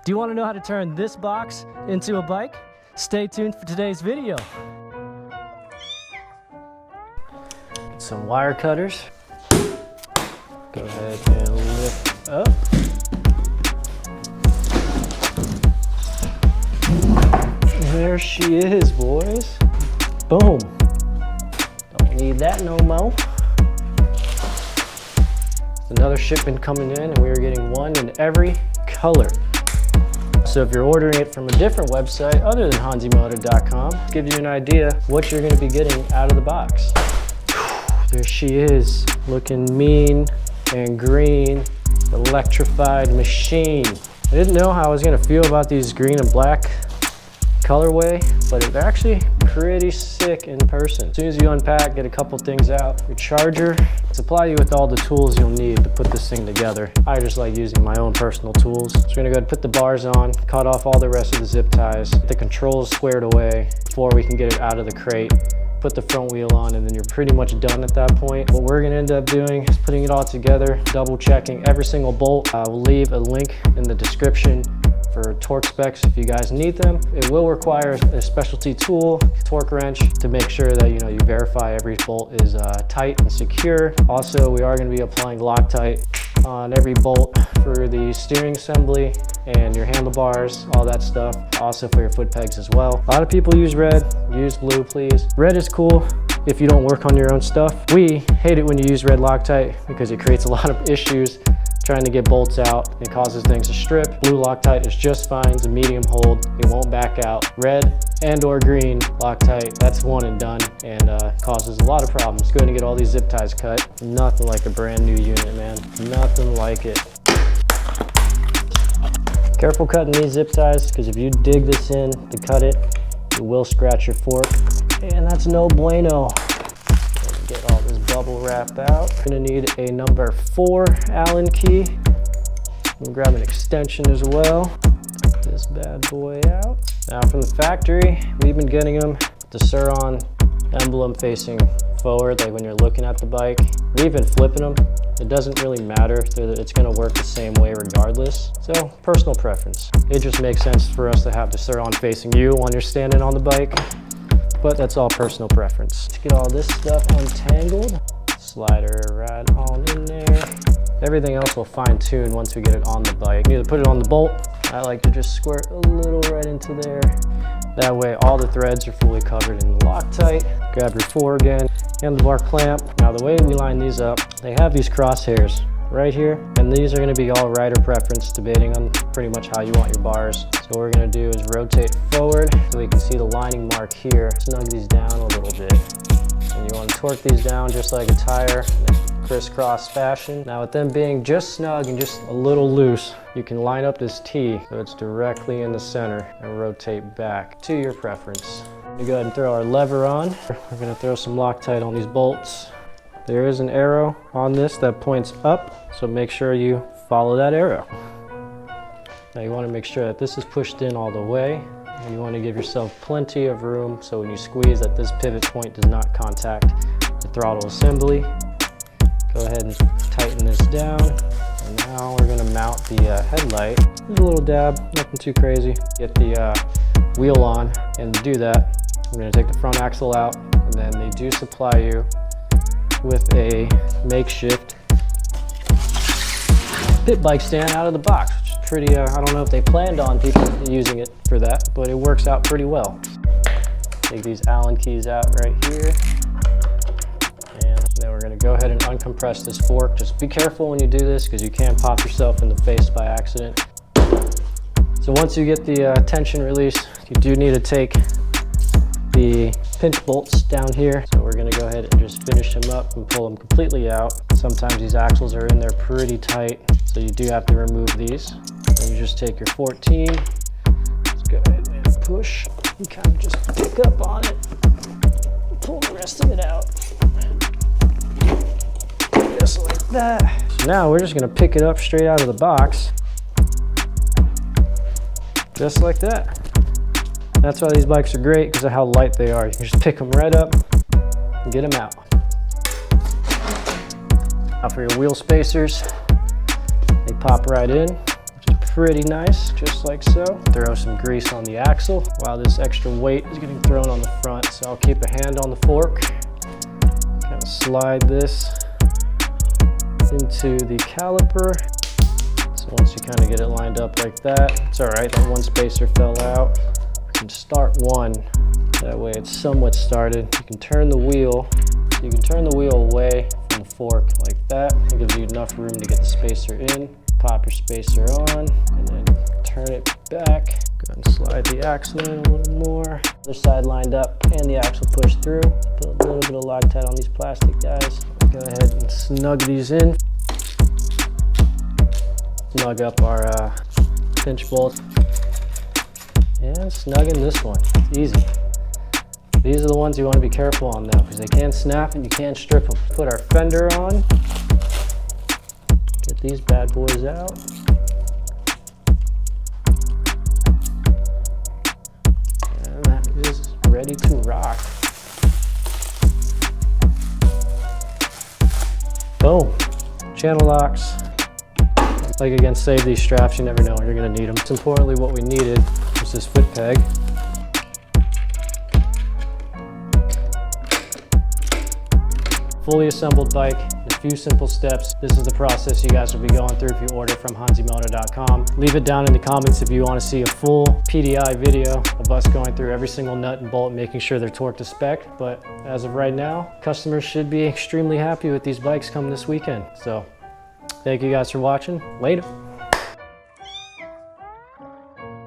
Do you want to know how to turn this box into a bike? Stay tuned for today's video. Some wire cutters. Go ahead and lift up. There she is, boys. Boom. Don't need that no more. Another shipment coming in, and we are getting one in every color. So if you're ordering it from a different website other than hanzimoto.com, gives you an idea what you're going to be getting out of the box. There she is, looking mean and green, electrified machine. I didn't know how I was going to feel about these green and black colorway, but it's actually pretty sick in person. As soon as you unpack, get a couple things out, your charger, supply you with all the tools you'll need to put this thing together. I just like using my own personal tools. So we're gonna go ahead and put the bars on, cut off all the rest of the zip ties, get the controls squared away before we can get it out of the crate. Put the front wheel on, and then you're pretty much done at that point. What we're gonna end up doing is putting it all together, double checking every single bolt. I will leave a link in the description for torque specs if you guys need them. It will require a specialty tool, torque wrench, to make sure that you verify every bolt is tight and secure. Also, we are going to be applying Loctite on every bolt for the steering assembly and your handlebars, all that stuff. Also for your foot pegs as well. A lot of people use red, use blue please. Red is cool if you don't work on your own stuff. We hate it when you use red Loctite because it creates a lot of issues trying to get bolts out. It causes things to strip. Blue Loctite is just fine. It's a medium hold. It won't back out. Red and or green Loctite, that's one and done, and causes a lot of problems. Go ahead and get all these zip ties cut. Nothing like a brand new unit, man. Nothing like it. Careful cutting these zip ties, because if you dig this in to cut it, you will scratch your fork, and that's no bueno. Get all this bubble wrap out. We're gonna need a number 4 Allen key. We'll grab an extension as well. Take this bad boy out. Now from the factory, we've been getting them the Surron emblem facing forward, like when you're looking at the bike. We've been flipping them. It doesn't really matter. It's gonna work the same way regardless. So personal preference. It just makes sense for us to have the Surron facing you when you're standing on the bike. But that's all personal preference. Let's get all this stuff untangled. Slide her right on in there. Everything else will fine tune once we get it on the bike. Either put it on the bolt. I like to just squirt a little right into there. That way all the threads are fully covered in Loctite. Grab your 4 again, handlebar clamp. Now the way we line these up, they have these crosshairs right here, and these are going to be all rider preference, debating on pretty much how you want your bars. So what we're going to do is rotate forward so we can see the lining mark here. Snug these down a little bit, and you want to torque these down just like a tire in a crisscross fashion. Now with them being just snug and just a little loose, you can line up this T so it's directly in the center and rotate back to your preference. We go ahead and throw our lever on. We're going to throw some Loctite on these bolts. There is an arrow on this that points up, so make sure you follow that arrow. Now you want to make sure that this is pushed in all the way. You want to give yourself plenty of room so when you squeeze that this pivot point does not contact the throttle assembly. Go ahead and tighten this down. And now we're going to mount the headlight. Just a little dab, nothing too crazy. Get the wheel on, and to do that, we're going to take the front axle out, and then they do supply you with a makeshift pit bike stand out of the box, which is pretty, I don't know if they planned on people using it for that, but it works out pretty well. Take these Allen keys out right here, and then we're going to go ahead and uncompress this fork. Just be careful when you do this, because you can pop yourself in the face by accident. So once you get the tension release, you do need to take the pinch bolts down here. So we're gonna go ahead and just finish them up and pull them completely out. Sometimes these axles are in there pretty tight, so you do have to remove these. Then you just take your 14, let's go ahead and push, and kind of just pick up on it, pull the rest of it out. Just like that. So now we're just gonna pick it up straight out of the box. Just like that. That's why these bikes are great, because of how light they are. You can just pick them right up and get them out. Now for your wheel spacers, they pop right in, which is pretty nice, just like so. Throw some grease on the axle while this extra weight is getting thrown on the front. So I'll keep a hand on the fork, kind of slide this into the caliper. So once you kind of get it lined up like that, it's all right, that one spacer fell out. You can start one, that way it's somewhat started. You can turn the wheel, so you can turn the wheel away from the fork like that. It gives you enough room to get the spacer in. Pop your spacer on, and then turn it back. Go ahead and slide the axle in a little more. Other side lined up, and the axle pushed through. Put a little bit of Loctite on these plastic guys. Go ahead and snug these in. Snug up our pinch bolts. And snug in this one. It's easy. These are the ones you want to be careful on though, because they can snap and you can strip them. Put our fender on. Get these bad boys out. And that is ready to rock. Boom. Channel locks. Like again, save these straps, you never know when you're gonna need them. It's importantly what we needed was this foot peg. Fully assembled bike, in a few simple steps. This is the process you guys will be going through if you order from hanzimoto.com. Leave it down in the comments if you want to see a full PDI video of us going through every single nut and bolt, making sure they're torqued to spec. But as of right now, customers should be extremely happy with these bikes coming this weekend. So thank you guys for watching. Later.